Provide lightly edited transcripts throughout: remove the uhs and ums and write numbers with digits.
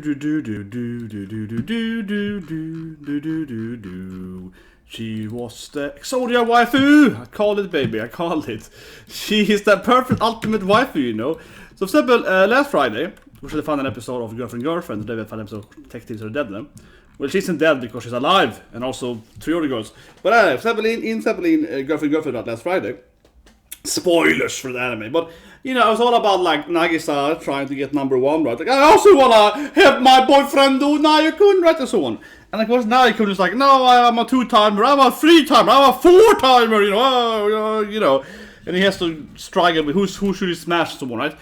She was the Exodia waifu! I called it, baby, I called it. She is the perfect ultimate waifu, you know. So, for example, last Friday, we should have found an episode of Girlfriend. Today we found an episode of Detectives Are Dead now. Well, she isn't dead because she's alive, and also 3 other girls. But anyway, for example, in Girlfriend last Friday, spoilers for the anime, but you know, it's all about like Nagisa trying to get #1, right? Like, I also wanna have my boyfriend do Naokun, right? And so on. And of course, Naokun is like, no, I'm a 2-timer, I'm a 3-timer, I'm a 4-timer, you know, and he has to struggle with who should he smash someone, right?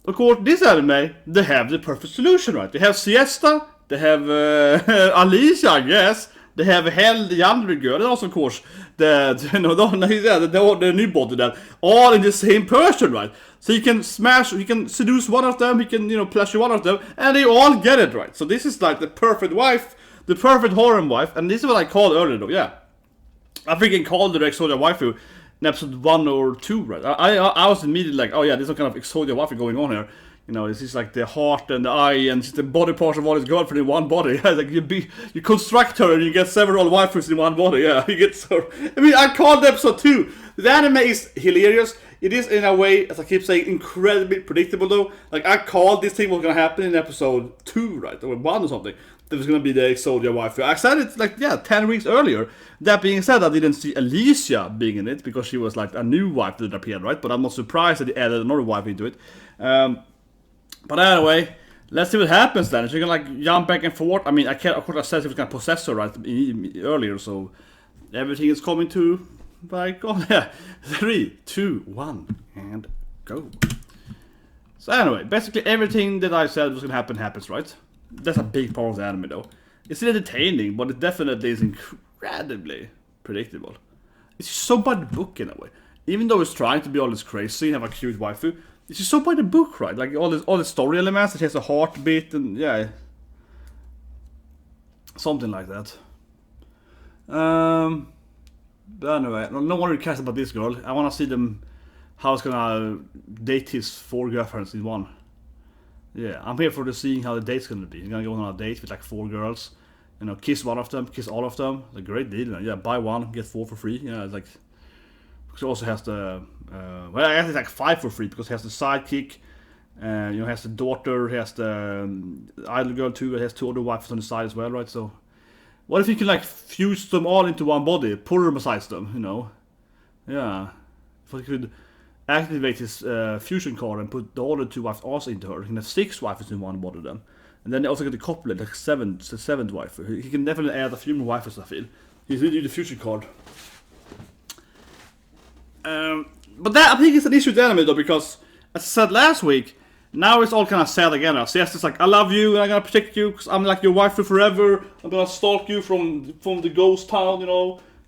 Of course, this anime, they have the perfect solution, right? They have Siesta, they have Alicia, I guess. They have Hell, the younger girl, and also, of course, the new body that all in the same person, right? So he can seduce one of them, he can, pleasure one of them, and they all get it, right? So this is like the perfect wife, the perfect harem wife, and this is what I called earlier, though, yeah. I freaking called the Exodia waifu in episode 1 or 2, right? I was immediately like, oh yeah, there's some kind of Exodia waifu going on here. You know, this is like the heart and the eye and just the body parts of all his girlfriend in one body. Yeah, like you construct her and you get several waifus in one body. Yeah, you get so. I mean, I called episode 2. The anime is hilarious. It is in a way, as I keep saying, incredibly predictable though. Like I called this thing was gonna happen in episode 2, right, or 1 or something. There was gonna be the Exodia waifu. I said it like 10 weeks earlier. That being said, I didn't see Alicia being in it because she was like a new wife that appeared, right? But I'm not surprised that they added another wife into it. But anyway, let's see what happens then. So you can like jump back and forth. I mean, of course I said he was gonna possess her right earlier, so everything is coming to like 3, 2, 1, and go. So anyway, basically everything that I said was gonna happen happens, right? That's a big part of the anime though. It's still entertaining, but it definitely is incredibly predictable. It's just so by the book in a way. Even though it's trying to be all this crazy and have a cute waifu, it's just so by the book, right? Like all the story elements, it has a heartbeat and yeah, something like that. But anyway, no one really cares about this girl. I want to see them how it's gonna date his 4 girlfriends in one. Yeah, I'm here for seeing how the date's gonna be. He's gonna go on a date with like 4 girls, kiss one of them, kiss all of them. It's a great deal, man. Yeah, buy 1, get 4 for free. Yeah, it's like. She also has the, well, I guess it's like 5 for free because he has the sidekick, he has the daughter, he has the idol girl too, he has 2 other wives on the side as well, right? So, what if you can like fuse them all into one body, polymersize them, Yeah. If I could activate his fusion card and put the other 2 wives also into her, he can have 6 wives in one body then. And then they also get the couplet, like the 7th wife. He can definitely add a few more wives, I feel. He's really the fusion card. But that I think is an issue with the anime though, because as I said last week, now it's all kind of sad again. Siesta's like, I love you and I'm gonna protect you because I'm like your wife forever. I'm gonna stalk you from the ghost town,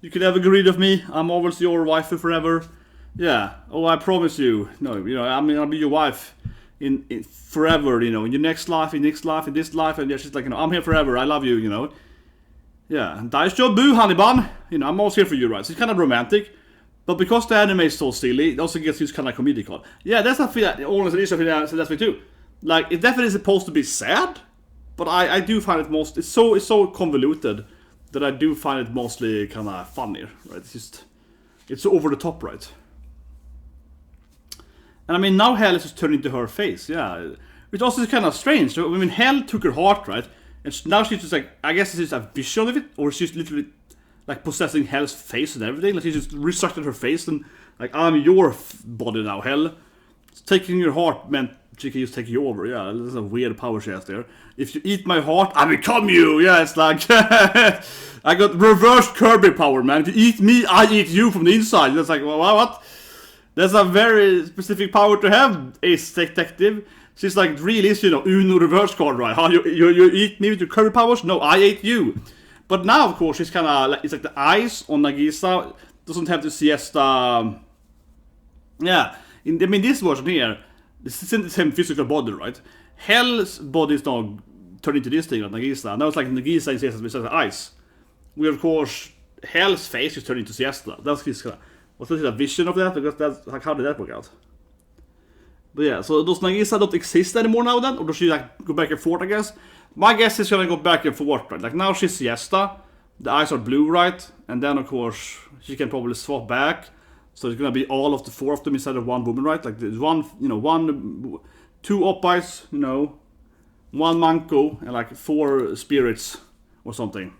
You can never get rid of me. I'm always your wife forever. Yeah. Oh, I promise you. No, I'm gonna be your wife in forever. In your next life, in this life, and she's like, I'm here forever. I love you. Yeah. Daisho boo, honey bun. I'm always here for you, right? So it's kind of romantic. But because the anime is so silly, it also gets used kind of like comedic on. Yeah, that's not feel always an issue of it, so that's me too. Like, it definitely is supposed to be sad, but I do find it it's so convoluted that I do find it mostly kind of funny, right? It's so over the top, right? And I mean, now Hell is just turning into her face, yeah. Which also is kind of strange. So, I mean, Hell took her heart, right? And now she's just like, I guess it's just a vision of it, or she's literally like possessing Hell's face and everything. Like she just restructured her face and like, I'm your body now, Hell. Taking your heart meant she can just take you over. Yeah, that's a weird power she has there. If you eat my heart, I become you. Yeah, it's like I got reverse Kirby power, man. If you eat me, I eat you from the inside. That's like, well, what? That's a very specific power to have, Ace Detective. She's like, really is, Uno reverse card, right? How you eat me with your Kirby powers? No, I ate you. But now, of course, she's kind of like, it's like the eyes on Nagisa doesn't have the Siesta. Yeah, this version here, it's in the same physical body, right? Hell's body is now turned into this thing, like Nagisa. Now it's like Nagisa and Siesta with the eyes. We, of course, Hell's face is turned into Siesta. That's his kind of, was this a vision of that? Because that's like, how did that work out? But yeah, so does Nagisa don't exist anymore now then? Or does she like go back and forth, I guess? My guess is she's gonna go back and forth, right? Like now she's Siesta, the eyes are blue, right? And then of course she can probably swap back. So it's gonna be all of the 4 of them instead of one woman, right? Like there's one, you know, 2 op-eyes, you know, 1 manko, and like 4 spirits or something,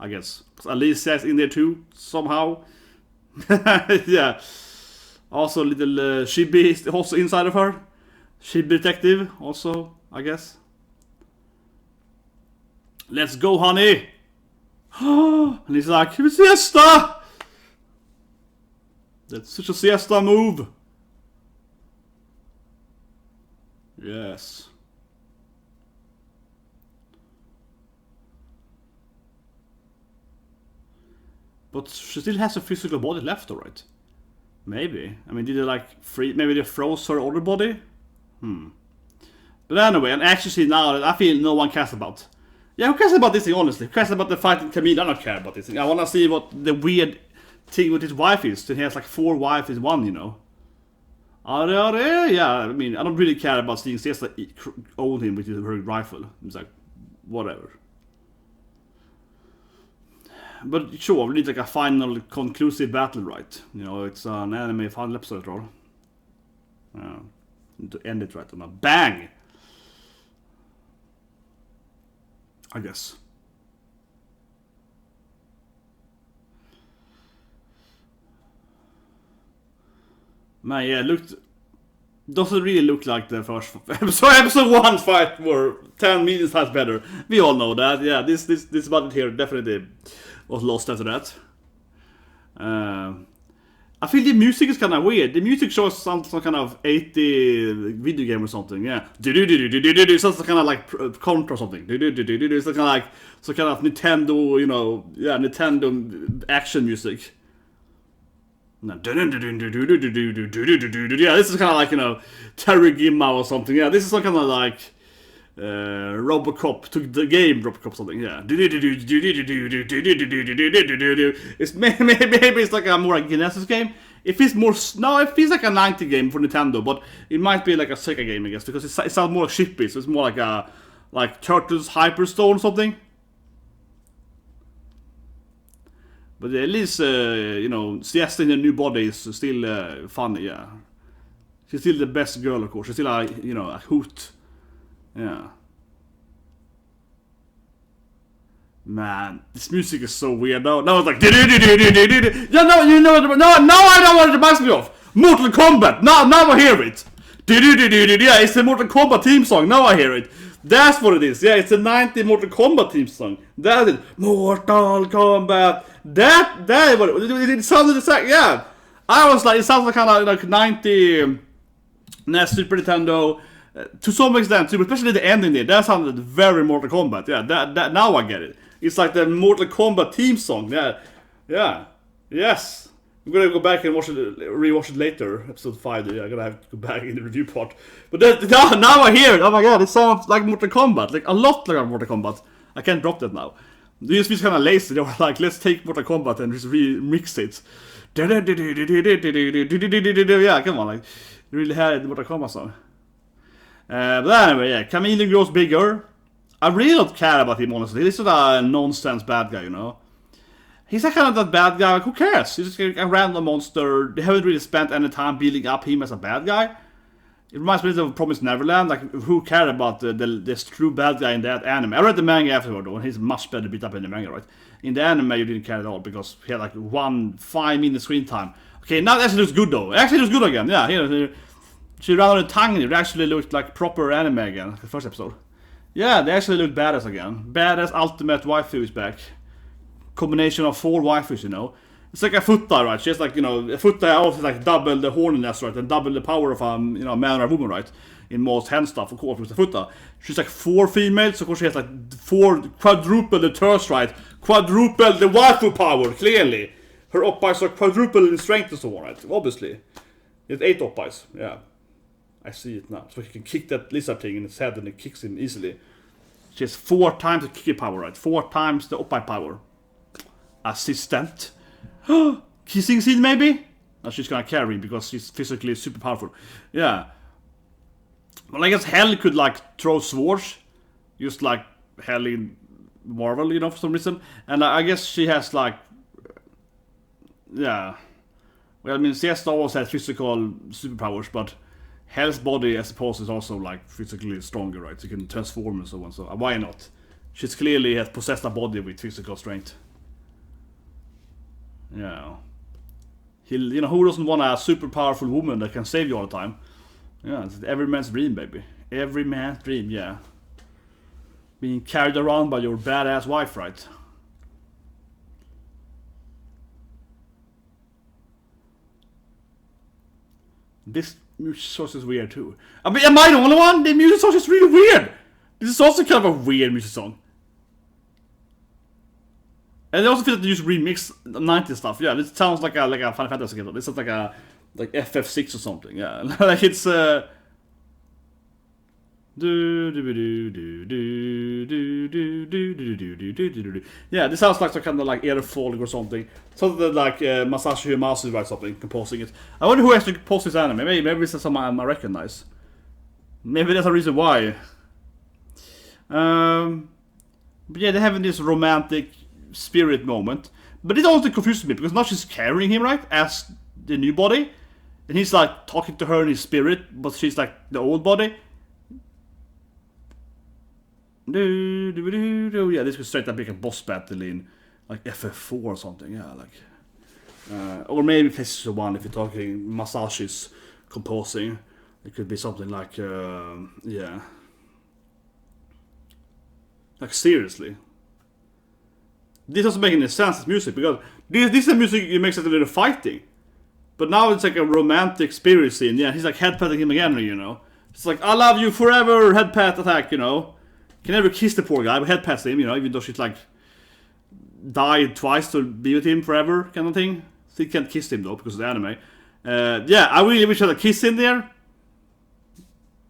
I guess. Alicia's in there too, somehow. Yeah. Also little Shibi is also inside of her. Shibi detective also, I guess. Let's go, honey! And he's like, Siesta! That's such a Siesta move. Yes. But she still has a physical body left, alright? Maybe. I mean, did they like maybe they froze her other body? But anyway, an action scene now that I feel no one cares about. Yeah, who cares about this thing, honestly? Who cares about the fighting Camille? I don't care about this thing. I wanna see what the weird thing with his wife is. That he has like 4 wives in one, you know. Yeah, I mean, I don't really care about seeing Siesta own him with her rifle. It's like, whatever. But sure, we need like a final conclusive battle, right? You know, it's an anime final episode, or to end it right on a bang, I guess. Man, yeah, doesn't really look like the first episode 1 fight were 10 million times better. We all know that. Yeah, this battle here definitely was lost after that. I feel the music is kind of weird. The music shows some kind of 80 video game or something. Yeah, it sounds kind of like Contra or something. It's kind of like some kind of Nintendo, you know, yeah, Nintendo action music. Yeah, this is kind of like, you know, Terry Gimma or something. Yeah, this is some kind of like Robocop took the game Robocop something. Yeah, it's maybe it's like a more like Genesis game. It feels more it feels like a 90 game for Nintendo, but it might be like a Sega game, I guess, because it sounds more like shippy. So it's more like a Turtles Hyperstone or something. But at least, you know, Siesta in her new body is still funny, yeah. She's still the best girl, of course. She's still a, you know, a hoot. Yeah. Man, this music is so weird now. Now it's like... Yeah, no, you know what... No, now I know what it reminds me of. Mortal Kombat. Now I hear it. Yeah, it's the Mortal Kombat theme song. Now I hear it. That's what it is. Yeah, it's a 90 Mortal Kombat theme song. That's it. Mortal Kombat. That it sounded the same. Yeah, I was like, it sounds like kind of like 90 NES Super Nintendo to some extent too, especially the ending there. That sounded very Mortal Kombat. Yeah, that now I get it. It's like the Mortal Kombat theme song. Yeah, yes. I'm gonna go back and rewatch it later, episode 5. Yeah, I'm gonna have to go back in the review part. But now I hear it. Oh my god, it sounds like Mortal Kombat, like a lot like Mortal Kombat. I can't drop that now. They just feel kind of lazy. They were like, let's take Mortal Kombat and just remix it. Yeah, come on, like, you really had the Mortal Kombat song. But anyway, yeah, Chameleon grows bigger. I really don't care about him, honestly. He's just a nonsense bad guy, you know. He's like kind of that bad guy, like, who cares? He's just a random monster. They haven't really spent any time building up him as a bad guy. It reminds me of Promised Neverland, like, who cared about this true bad guy in that anime? I read the manga afterward, though, and he's much better beat up in the manga, right? In the anime, you didn't care at all, because he had like 5-minute screen time. Okay, now it actually looks good, though. It actually looks good again, yeah. She ran on the tongue, it actually looked like proper anime again, like the first episode. Yeah, they actually look badass again. Badass ultimate waifu is back. Combination of 4 waifus, you know. It's like a Futa, right? She has like, you know, a Futa also like double the horniness, right? And double the power of you know, a man or a woman, right? In most hand stuff, of course, with the Futa. She's like 4 females, so of course she has like quadruple the thirst, right? Quadruple the waifu power, clearly. Her oppies are quadruple in strength and so on, right? Obviously. It's 8 oppies, yeah. I see it now. So he can kick that lizard thing in his head and it kicks him easily. She has 4 times the kick power, right? 4 times the oppai power. Assistant. Kissing scene maybe? No, she's gonna carry because she's physically super powerful. Yeah. Well, I guess Hell could like throw swords, just like Hell in Marvel, you know, for some reason. And I guess she has like, yeah. Well, I mean, Siesta always has physical superpowers, but Hell's body, I suppose, is also like physically stronger, right? She can transform and so on. So why not? She's clearly has possessed a body with physical strength. Yeah. You know, who doesn't want a super powerful woman that can save you all the time? Yeah, it's every man's dream, baby. Every man's dream, yeah. Being carried around by your badass wife, right? This music source is weird too. I mean, am I the only one? The music source is really weird! This is also kind of a weird music song. And I also feel that they just remix 90s stuff. Yeah, this sounds like a Final Fantasy game. This sounds like a FF6 or something. Yeah, like it's yeah, this sounds like some kind of like air falling or something. Something like Masashi Uematsu writes something, composing it. I wonder who actually composed this anime. Maybe this is someone I recognize. Maybe that's a reason why. But yeah, they're having this romantic spirit moment. But it also confuses me because now she's carrying him, right, as the new body, and he's like talking to her in his spirit, but she's like the old body. Yeah, this could straight up make a boss battle in like FF4 or something. Yeah, like or maybe PS1 if you're talking Masashi's composing. It could be something like yeah, like seriously. This doesn't make any sense as music because this is the music you make sense when they're fighting. But now it's like a romantic spirit scene. Yeah, he's like headpatting him again, you know. It's like, I love you forever, headpat attack, you know. Can never kiss the poor guy, but headpats him, you know, even though she's like died twice to be with him forever, kind of thing. Still can't kiss him though, because of the anime. Yeah, I really wish I had a kiss in there.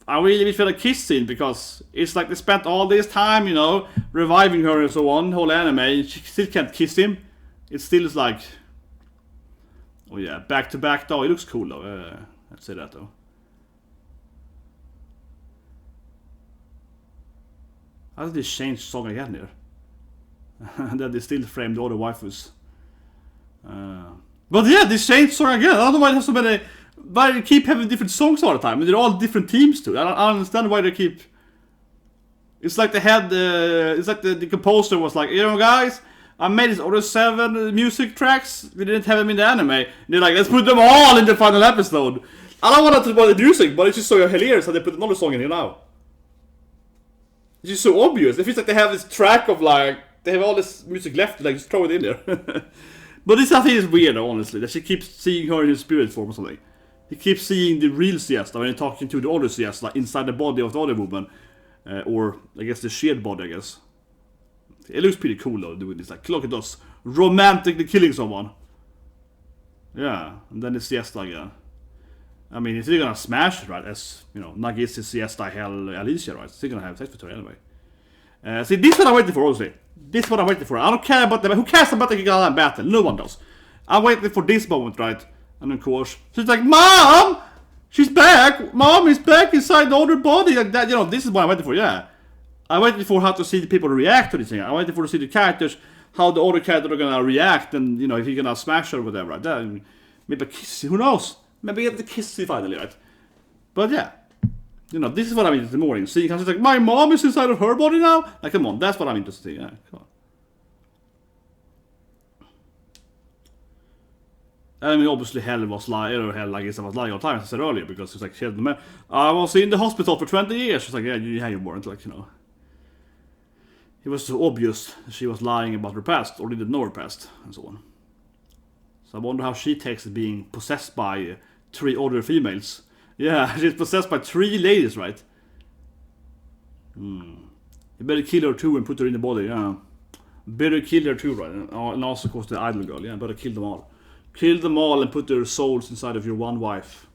I really wish we had a kiss scene because it's like they spent all this time, you know, reviving her and so on, whole anime. She still can't kiss him. It still is like, oh yeah, back to back though. It looks cool though. I'd say that though. How did they change song again here? And then they still framed all the waifus. But yeah, they changed song again. I don't know why they have so many. Why they keep having different songs all the time? And they're all different teams too. I don't understand why they keep. It's like they had it's like the composer was like, you know, guys, I made this other 7 music tracks. We didn't have them in the anime. And they're like, let's put them all in the final episode. I don't want to talk about the music, but it's just so hilarious that they put another song in here now. It's just so obvious. It feels like they have this track of like they have all this music left, like just throw it in there. But this I think is weird, honestly, that she keeps seeing her in her spirit form or something. He keeps seeing the real Siesta when he's talking to the other Siesta inside the body of the other woman. Or, I guess, the shared body, I guess. It looks pretty cool, though, doing this. Like, look at us, romantically killing someone. Yeah, and then it's Siesta again. I mean, he's still gonna smash it, right? As, you know, Nagisa, Siesta, Hell, Alicia, right? Still gonna have sex with her anyway. See, this is what I'm waiting for, honestly. This is what I'm waiting for. I don't care about them. Who cares about the Galan battle? No one does. I'm waiting for this moment, right? And of course, she's like, Mom! She's back! Mom is back inside the other body! Like that, you know, this is what I'm waiting for, yeah. I'm waiting for how to see the people react to this thing. I'm waiting for to see the characters, how the other characters are gonna react, and, you know, if he's gonna smash her or whatever, right? That, maybe a kiss, who knows? Maybe get the kiss finally, right? But yeah. You know, this is what I'm interested in the morning. Seeing how she's like, my mom is inside of her body now? Like, come on, that's what I'm interested in. Yeah, come on. I mean, obviously, Hell was lying, or Hell, I guess I was lying all the time, as I said earlier, because she's like, she had the man. I was in the hospital for 20 years. She's like, yeah, you weren't, like, you know. It was so obvious she was lying about her past, or didn't know her past, and so on. So I wonder how she takes it being possessed by 3 other females. Yeah, she's possessed by 3 ladies, right? You better kill her too and put her in the body, yeah. Better kill her too, right? And also, of course, the idol girl, yeah, better kill them all. Kill them all and put their souls inside of your one wife.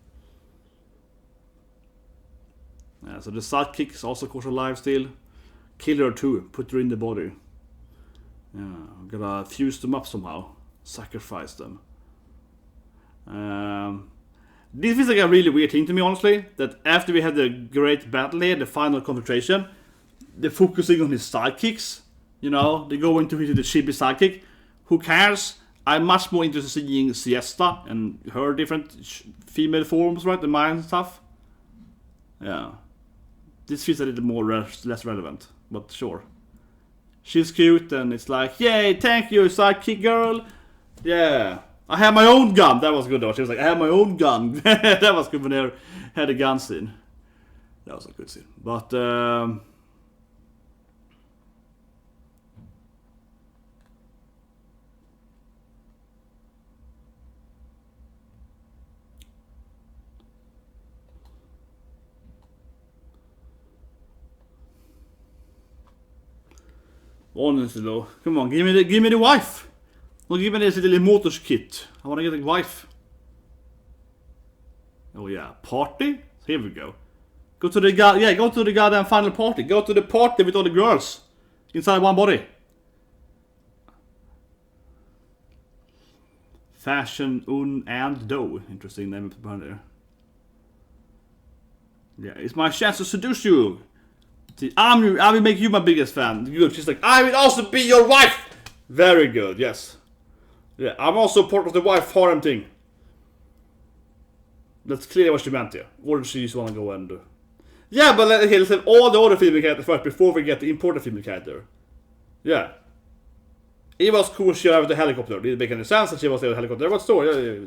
Yeah, so the sidekick is also, of course, alive still. Kill her too, put her in the body. Yeah, gotta fuse them up somehow. Sacrifice them. This feels like a really weird thing to me, honestly. That after we had the great battle here, the final confrontation, they're focusing on his sidekicks. You know, they go into the chibi sidekick. Who cares? I'm much more interested in seeing Siesta and her different female forms, right? The mind and stuff. Yeah. This feels a little more less relevant, but sure. She's cute and it's like, yay, thank you, sidekick girl. Yeah. I have my own gun. That was good though. She was like, I have my own gun. That was good when they had a gun scene. That was a good scene. But, honestly though, come on, give me the wife. Don't give me this little motors kit. I wanna get a wife. Oh yeah, party? Here we go. Go to the goddamn final party. Go to the party with all the girls inside one body. Fashion and dough. Interesting name behind there. Yeah, it's my chance to seduce you. I will make you my biggest fan. Good. She's like, I will also be your wife. Very good. Yes. Yeah, I'm also part of the wife harem thing. That's clearly what she meant here. Or she just want to go and do. Yeah, but let's have all the other female characters first before we get the important female character. Yeah. It was cool she had the helicopter. It didn't make any sense that she was there with the helicopter. What story? Yeah.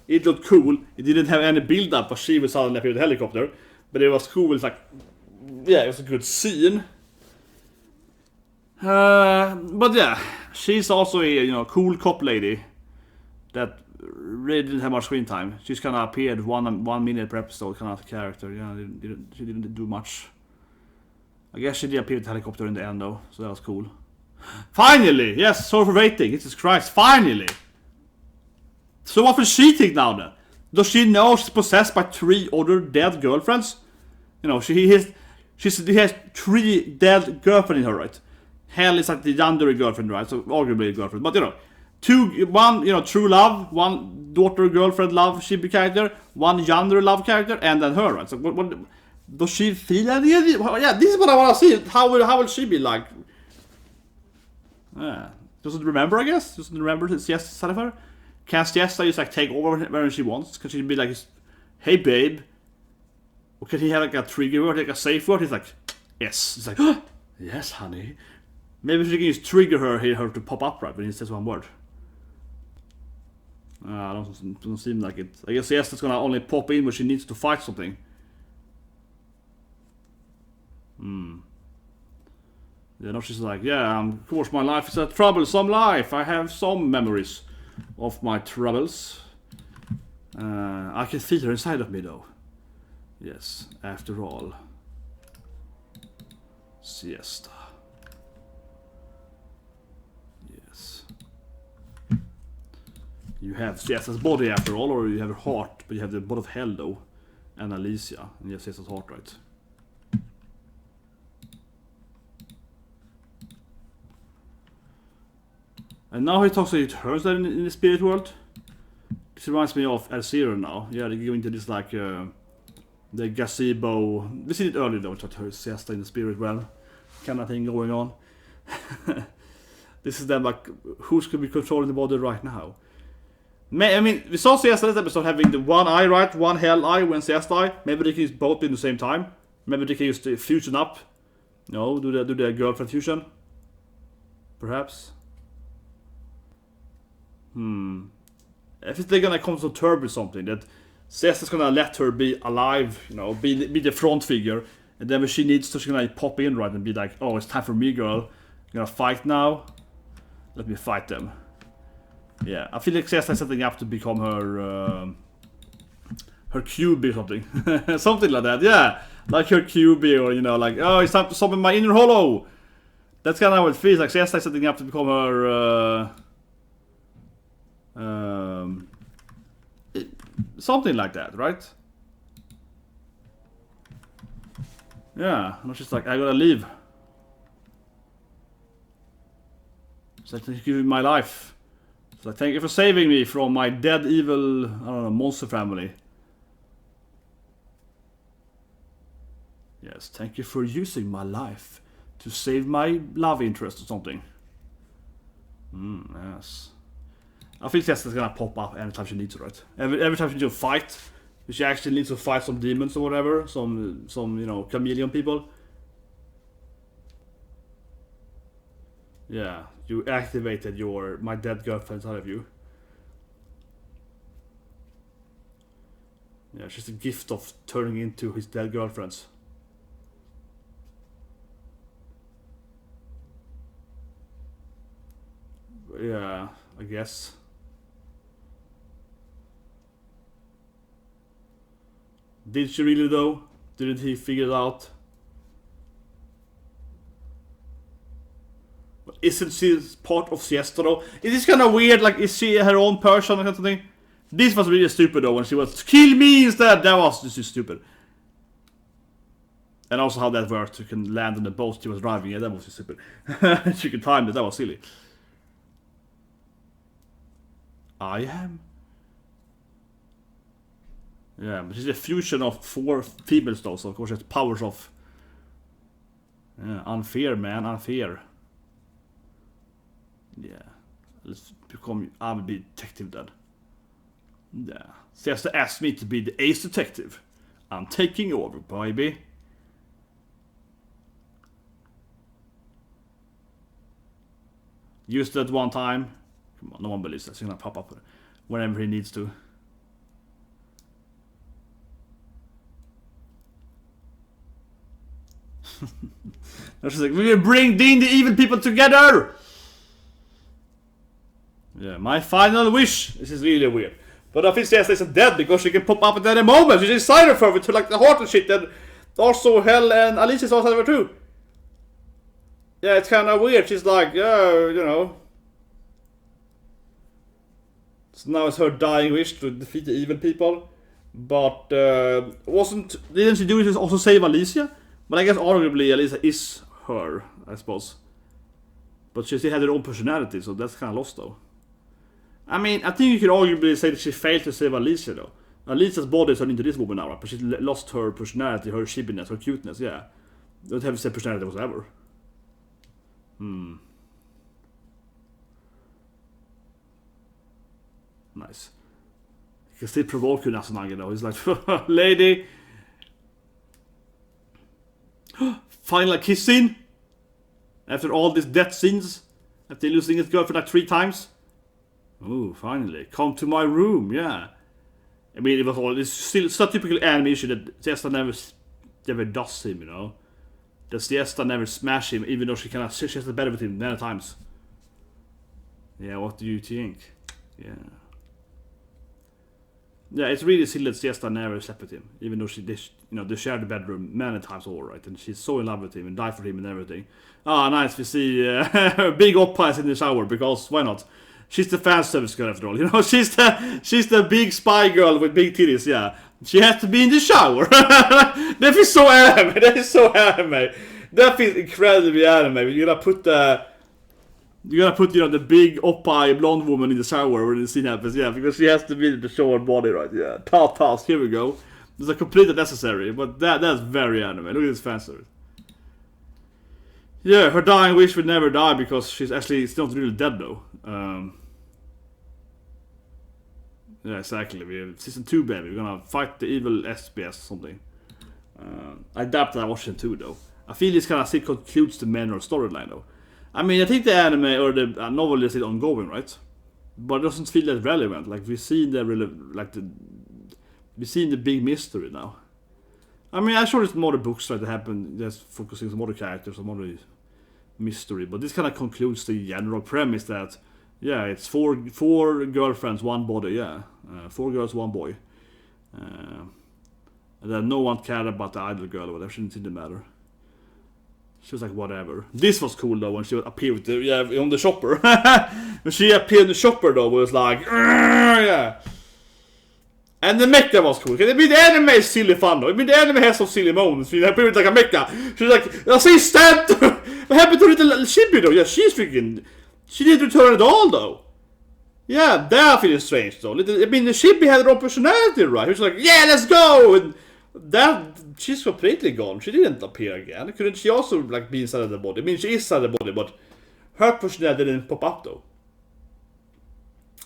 It looked cool. It didn't have any build up, but she was suddenly appear with the helicopter. But it was cool. It's like, yeah, it was a good scene. But yeah, she's also a cool cop lady that really didn't have much screen time. She's kind of appeared 1 minute per episode, kind of character. Yeah, she didn't do much. I guess she did appear with the helicopter in the end though, so that was cool. Finally, yes, sorry for waiting. Jesus Christ, finally. So what will she think now then? Does she know she's possessed by 3 other dead girlfriends? You know, she has 3 dead girlfriends in her, right? Hell is like the younger girlfriend, right? So arguably a girlfriend, but one true love, one daughter girlfriend love chibi character, one younger love character, and then her, right? So what does she feel any of it? Yeah, this is what I want to see. How will she be like? Doesn't remember, I guess. Doesn't remember Siesta side of her. Can Siesta just like take over whenever she wants? Can she be like, hey babe? Or can he have like a trigger word, like a safe word? He's like, yes. It's like, oh, yes, honey. Maybe she can just trigger her to pop up right when he says one word. Doesn't seem like it. I guess Siesta's gonna only pop in when she needs to fight something. Yeah, now she's like, yeah, of course my life is a troublesome life. I have some memories of my troubles. I can feel her inside of me though. Yes, after all. Siesta. Yes. You have Siesta's body after all, or you have her heart, but you have the body of hell though. And Alicia, and you have Siesta's heart, right? And now he talks like it hurts that in the spirit world. This reminds me of Al-Zero now. Yeah, they go into this like the gazebo. We seen it earlier though, which I Siesta in the spirit realm kind of thing going on. This is them like who's gonna be controlling the body right now. I mean, we saw Siesta this episode having the one eye, right? One hell eye, when Siesta eye. Maybe they can use both in the same time. Maybe they can use the fusion up. No, do the girlfriend fusion. Perhaps. If they're gonna come to terms with something that Siesta's gonna let her be alive, be the front figure, and then when she needs to, she's gonna pop in right and be like, oh, it's time for me, girl. You're gonna fight now. Let me fight them. Yeah, I feel like Siesta is setting up to become her QB or something. Something like that, yeah. Like her QB, or like, oh, it's time to summon my inner hollow. That's kind of how it feels like. Siesta is setting up to become her something like that, right? Yeah, and she's like, I gotta leave. So thank you for my life. So thank you for saving me from my dead evil, I don't know, monster family. Yes, thank you for using my life to save my love interest or something. Yes. I think Siesta's gonna pop up anytime she needs to, right? Every time she needs to fight, she actually needs to fight some demons or whatever, some you know, chameleon people. Yeah, you activated my dead girlfriend out of you. Yeah, she's a gift of turning into his dead girlfriends. Yeah, I guess. Did she really though? Didn't he figure it out? Isn't she part of Siesta though? It is kind of weird, like, is she her own person or something? This was really stupid though, when she was, kill me instead! That was just stupid. And also how that worked, you can land on the boat she was driving, yeah, that was just stupid. She could time it, that was silly. I am? Yeah, but she's a fusion of 4 females though, so of course she has powers of... Yeah, unfair man, unfair. Yeah, let's become... I will be detective then. Yeah, Siesta asked me to be the ace detective. I'm taking over, baby. Used that one time. Come on, no one believes that. He's gonna pop up whenever he needs to. She's like, we will bring the evil people together! Yeah, my final wish. This is really weird. But I think Siesta isn't dead because she can pop up at any moment. She's decided for it to like the heart and shit. And also Hell and Alice is also too. Yeah, it's kind of weird. She's like, yeah, you know. So now it's her dying wish to defeat the evil people. But didn't she do it to also save Alicia? But I guess arguably Alicia is her, I suppose. But she still had her own personality, so that's kind of lost though. I mean, I think you could arguably say that she failed to save Alicia though. Alicia's body turned into this woman now, right? But she lost her personality, her chibbiness, her cuteness, yeah. Don't have the same personality whatsoever. Nice. You can still provoke Nasanagi though. He's like, lady. Final kissing. After all these death scenes. After losing his girlfriend like 3 times. Ooh, finally. Come to my room, yeah. I mean, it was all, it's still a typical anime issue that Siesta never does him, you know. That Siesta never smash him, even though she has better with him many times. Yeah, what do you think? Yeah. Yeah, it's really silly that Siesta never slept with him, even though they shared the bedroom many times over, right? And she's so in love with him and died for him and everything. Ah, nice, we see big oppas in the shower, because why not? She's the fan service girl after all, you know? She's the big spy girl with big titties, yeah. She has to be in the shower. That is so anime, that is so anime. That is incredibly anime. You're gonna put, you know, the big oppa blonde woman in the shower when the scene happens, yeah, because she has to be in the shower body, right? Yeah, task, here we go. It's a completely necessary, but that's very anime. Look at this fan service. Yeah, her dying wish would never die because she's not really dead though. Yeah, exactly. We have season 2, baby. We're gonna fight the evil SBS or something. I doubt that I watched it too, though. I feel this kind of still concludes the main storyline, though. I mean, I think the anime or the novel is still ongoing, right? But it doesn't feel that relevant. Like we've seen we've seen the big mystery now. I mean, I'm sure there's more books that happen, just focusing on some other characters, some other mystery. But this kind of concludes the general premise that, yeah, it's four girlfriends, 1 body, yeah. 4 girls, 1 boy. And then no one cared about the idol girl or whatever, she didn't seem to matter. She was like, whatever. This was cool though, when she appeared with on the shopper. When she appeared in the shopper though, it was like, yeah. And the mecha was cool. I mean, the anime is silly fun though. I mean, the anime has some silly moments. She appeared like a mecha. She's like, I see stabbed. What happened to little Chibi though? Yeah, she's freaking... She didn't return at all though. Yeah, that feels strange though. I mean, the Chibi had her own personality, right? She was like, yeah, let's go! And she's completely gone. She didn't appear again. Couldn't she also like be inside of the body? I mean, she is inside the body, but her personality didn't pop up though.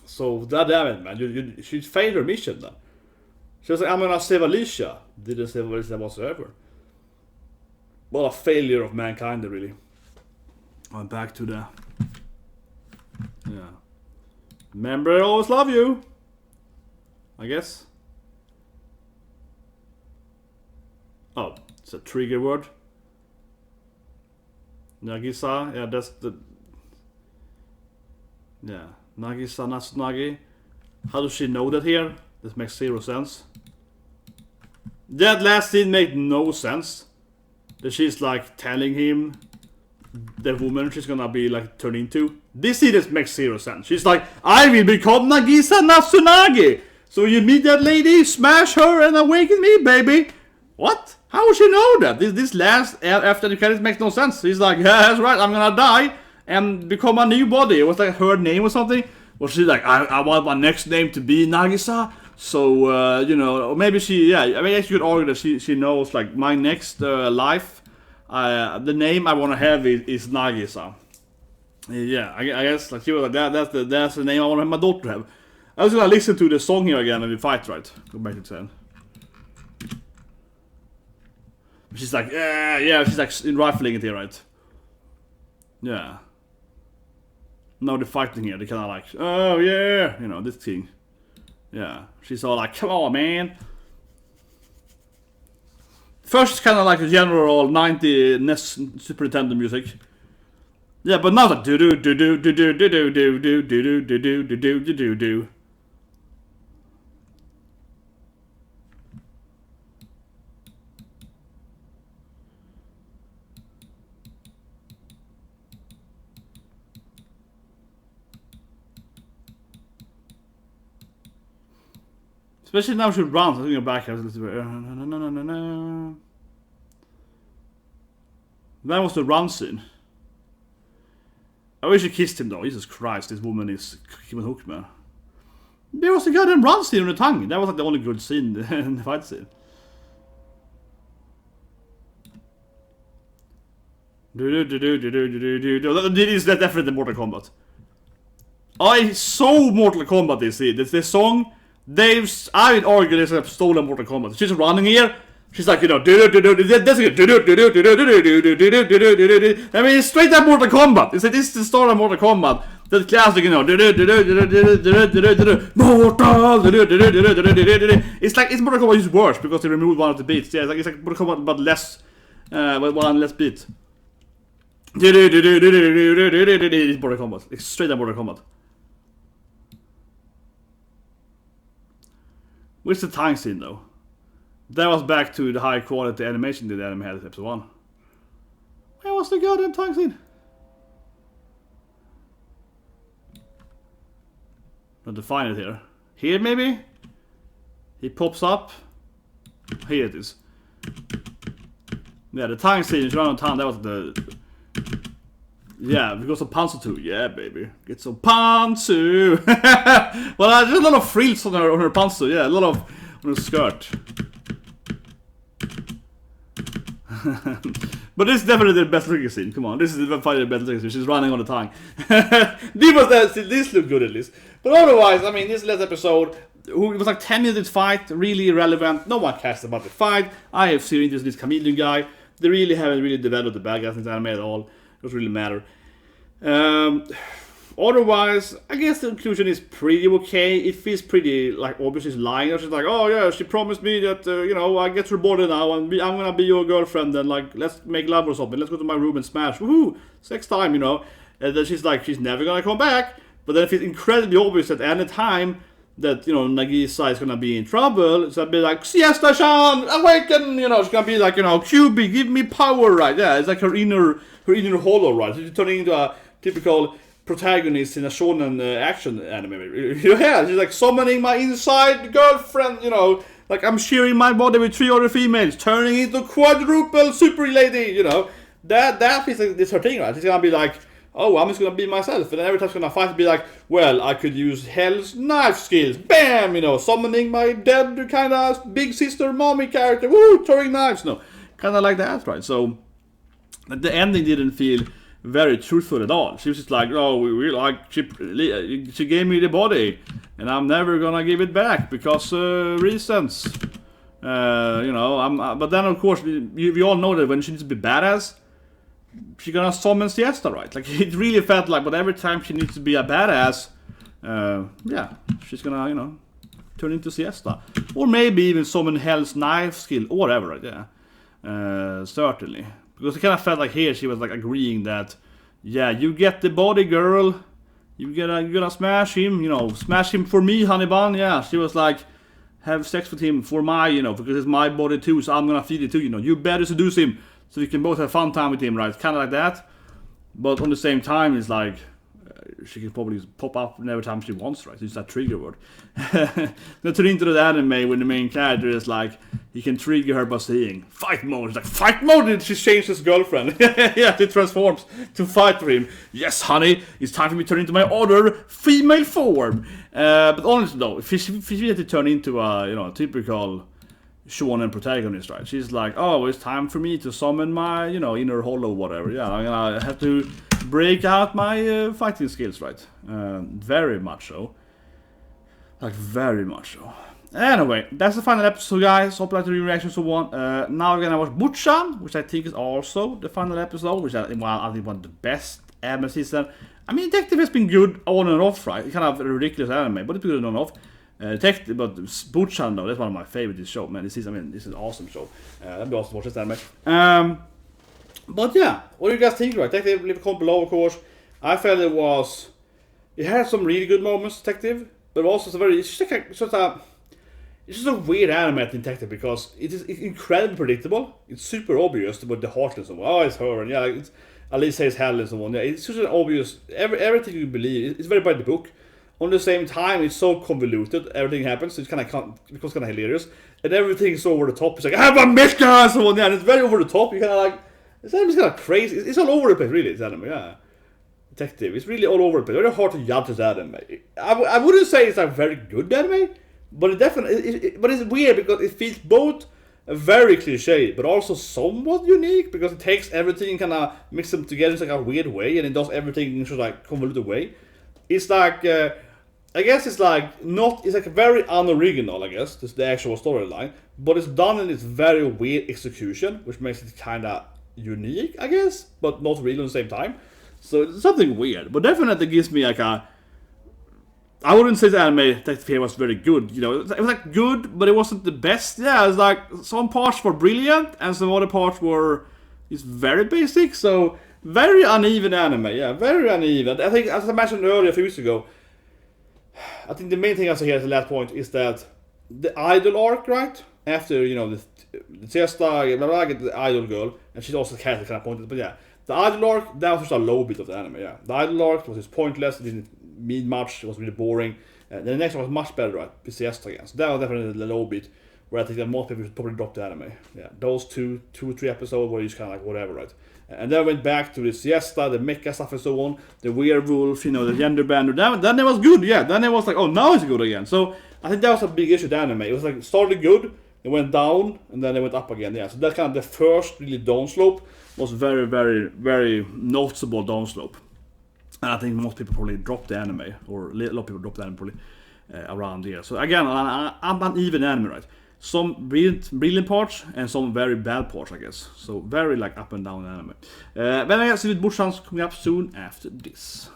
So that damn it, man. She failed her mission then. She was like, I'm gonna save Alicia. Didn't save Alicia whatsoever. What a failure of mankind, really. I'm back to the... Yeah. Remember, I always love you. I guess. Oh, it's a trigger word. Nagisa, yeah, that's the... Yeah, Nagisa Natsunagi. How does she know that here? This makes 0 sense. That last scene made no sense. That she's like telling him the woman she's gonna be like turned into. This scene just makes 0 sense. She's like, I will become Nagisa Natsunagi. So you meet that lady, smash her and awaken me, baby. What? How would she know that? This last after the credits makes no sense. He's like, yeah, that's right, I'm gonna die and become a new body. It was like her name or something. Well, she's like, I want my next name to be Nagisa. So, you know, maybe she, yeah, I mean, I could argue that she knows, like, my next life, the name I want to have is Nagisa. Yeah, I guess, like, she was like, that's the name I want to have my daughter have. I was gonna listen to the song here again and we fight, right? Go back to 10. She's like, yeah, she's like rifling it here, right? Yeah. Now they're fighting here, they're kind of like, oh yeah, you know, this thing. Yeah, she's all like, come on, man. First, it's kind of like a general 90 NES Super Nintendo music. Yeah, but now it's like do do do do do do do do do do do do do do do do do do. Especially now she runs, I think back here. That was the run scene. I wish she kissed him though. Jesus Christ, this woman is keeping hooked, man. There was a goddamn run scene on the tongue. That was like the only good scene in the fight scene. This is definitely Mortal Kombat. I saw Mortal Kombat this scene. It's this song. I would argue this is stolen Mortal Kombat. She's running here. She's like, you know, that's good. I mean, it's straight up Mortal Kombat. It's like, this is the story of Mortal Kombat. The classic, you know, Mortal. It's like, it's Mortal Kombat is worse because they removed one of the beats. Yeah, it's like Mortal Kombat but less, one less beat. It's Mortal Kombat. It's straight up Mortal Kombat. Where's the time scene though? That was back to the high quality animation that the anime had in episode 1. Where was the goddamn time scene? Not to find it here. Here maybe? He pops up. Here it is. Yeah, the time scene is around town. That was the... Yeah, because of Pantsu too. Yeah, baby. Get some Pantsu. Well, there's a lot of frills on her Pantsu. Yeah, a lot of on her skirt. But this is definitely the best looking scene. Come on, this is probably the best looking scene. She's running on the tongue. This looked good at least. But otherwise, I mean, this last episode, it was like 10 minutes fight, really irrelevant. No one cares about the fight. I have zero interest in this chameleon guy. They really haven't really developed the bad guys in the anime at all. Doesn't really matter. Otherwise, I guess the conclusion is pretty okay. It feels pretty like obviously she's lying. She's like, oh yeah, she promised me that you know, I get her body now and I'm gonna be your girlfriend and like let's make love or something. Let's go to my room and smash. Woohoo! Sex time, you know. And then she's like, she's never gonna come back. But then it feels incredibly obvious at any time that, you know, Nagisa is gonna be in trouble. So I'd be like, Siesta-chan, awaken! You know, she's gonna be like, you know, QB, give me power, right? Yeah, it's like her inner hollow, right? She's turning into a typical protagonist in a shonen action anime. Yeah, she's like summoning my inside girlfriend, you know, like I'm sharing my body with 3 other females, turning into quadruple super lady, you know. That feels like this her thing, right? She's gonna be like, oh, I'm just gonna be myself, and every time she's gonna fight, be like, well, I could use Hell's knife skills, bam, you know, summoning my dead kind of big sister mommy character, woo, throwing knives, no, kind of like that, right? So the ending didn't feel very truthful at all. She was just like, oh, we like, she gave me the body, and I'm never gonna give it back because reasons. You know, but then of course we all know that when she needs to be badass, she's gonna summon Siesta, right? Like it really felt like, but every time she needs to be a badass, yeah, she's gonna, you know, turn into Siesta, or maybe even summon Hell's knife skill or whatever, right? Yeah, certainly, because it kind of felt like here she was like agreeing that, yeah, you get the body, girl, you're gonna smash him, you know, smash him for me, honey bun. Yeah, she was like, have sex with him for my, you know, because it's my body too, so I'm gonna feed it too, you know. You better seduce him so we can both have fun time with him, right? Kind of like that. But on the same time, it's like she can probably pop up every time she wants, right? It's that trigger word. They turn into the anime when the main character is like, he can trigger her by saying fight mode. It's like, fight mode! And she changed his girlfriend. Yeah, she transforms to fight for him. Yes, honey, it's time for me to turn into my other female form. But honestly though, if she had to turn into a, you know, typical shonen protagonist, right? She's like, oh, it's time for me to summon my, you know, inner hollow, whatever. Yeah, I'm gonna have to break out my fighting skills, right? Very much so. Like, very much so. Anyway, that's the final episode, guys. Hope you liked the reaction so on. Now we're gonna watch Buchan, which I think is also the final episode, which I think one of the best anime season. I mean, Detective has been good on and off, right? It's kind of a ridiculous anime, but it's good on and off. Detective, but Buchan though, that's one of my favorite this show, man. This is an awesome show. That'd be awesome to watch this anime. But yeah, what do you guys think, right? Detective, leave a comment below, of course. I felt it had some really good moments, Detective, but also it's just a weird anime at Detective because it's incredibly predictable. It's super obvious about the heart and so on. Oh, it's her, and yeah, like it's Alice says hell and so on. Yeah, it's just an obvious, everything you believe, it's very by the book. On the same time, it's so convoluted, everything happens, it's kind of hilarious, and everything's over the top. It's like, I have a mecha and so on, yeah, and it's very over the top. You kind of like, this anime is kind of crazy. It's all over the place, really, this anime, yeah. Detective, it's really all over the place. Very hard to judge this anime. I wouldn't say it's a very good anime, but it definitely, but it's weird because it feels both very cliche, but also somewhat unique, because it takes everything and kind of mixes them together in like a weird way, and it does everything in such like convoluted way. It's like, I guess it's like it's like very unoriginal, I guess, this the actual storyline, but it's done in this very weird execution, which makes it kind of unique, I guess, but not real at the same time. So it's something weird, but definitely gives me like a, I wouldn't say the anime Detective here was very good, you know, it was like good, but it wasn't the best. Yeah, it's like some parts were brilliant, and some other parts were just very basic, so very uneven anime, yeah, very uneven. I think, as I mentioned earlier a few weeks ago, I think the main thing I say here at the last point is that the idol arc, right? After, you know, the Siesta, blah, blah, get the idol girl, and she's also the character kind of pointed, but yeah. The idol arc, that was just a low bit of the anime, yeah. The idol arc was just pointless, it didn't mean much, it was really boring. Then the next one was much better, right? With Siesta again. So that was definitely the low bit, where I think that most people should probably drop the anime. Yeah, those two or three episodes where you just kind of like, whatever, right? And then I went back to the Siesta, the mecha stuff and so on, the werewolf, you know, the gender bender. Then it was good, yeah. Then it was like, oh, now it's good again. So I think that was a big issue with the anime. It was like, started good, it went down, and then it went up again, yeah. So that kind of the first really downslope was very, very, very noticeable downslope. And I think most people probably dropped the anime, or a lot of people dropped the anime probably around here. So again, I'm an even anime, right? Some brilliant parts and some very bad parts, I guess. So very like up and down anime. But I guess Buchan's coming up soon after this.